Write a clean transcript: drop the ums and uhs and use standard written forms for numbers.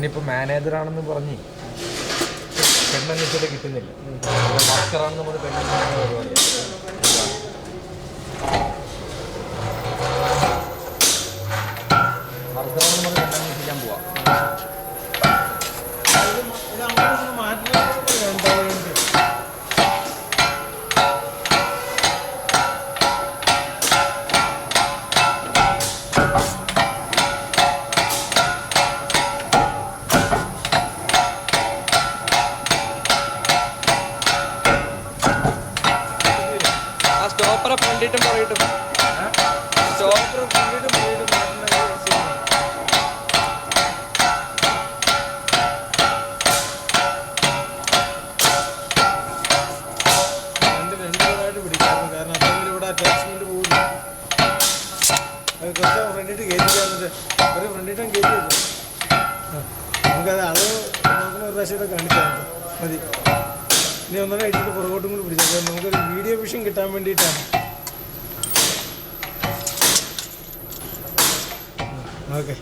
ഇവനിപ്പോൾ മാനേജറാണെന്ന് പറഞ്ഞ് പെണ്ണന്വേഷിച്ചിട്ട് കിട്ടുന്നില്ല. വർക്കറാണെന്ന് പറഞ്ഞ് പെണ്ണന്വേഷിക്കുന്ന പരിപാടിയാണ്. വർക്കറാണെന്ന് പറഞ്ഞ് പെണ്ണന്വേഷിക്കാൻ പോവാം. സ്റ്റോപ്പറെ ഫ്രണ്ടിട്ടും പറയിട്ടും സ്റ്റോപ്പർ ഫ്രണ്ടിട്ടും പറയിട്ടും രണ്ടുപേരായിട്ട് പിടിക്കാറുണ്ട്. കാരണം അപ്പം ഇവിടെ അറ്റാച്ച്മെന്റ് പോകില്ല. അത് കുറച്ച് ഫ്രണ്ടിട്ട് കയറ്റിക്കാറുണ്ട്. ഒരു ഫ്രണ്ടിട്ടും കയറ്റി വെക്കും. നമുക്കത് അളവ് നോക്കുന്ന ഒരു പ്രാവശ്യം കാണിച്ചാൽ മതി. ഇനി ഒന്നുകൂടെ അടിച്ചിട്ട് പുറകോട്ടും കൂടി പിടിച്ചേക്കാം. നമുക്കൊരു വീഡിയോ വിഷൻ കിട്ടാൻ വേണ്ടിയിട്ടാണ്. ഓക്കെ.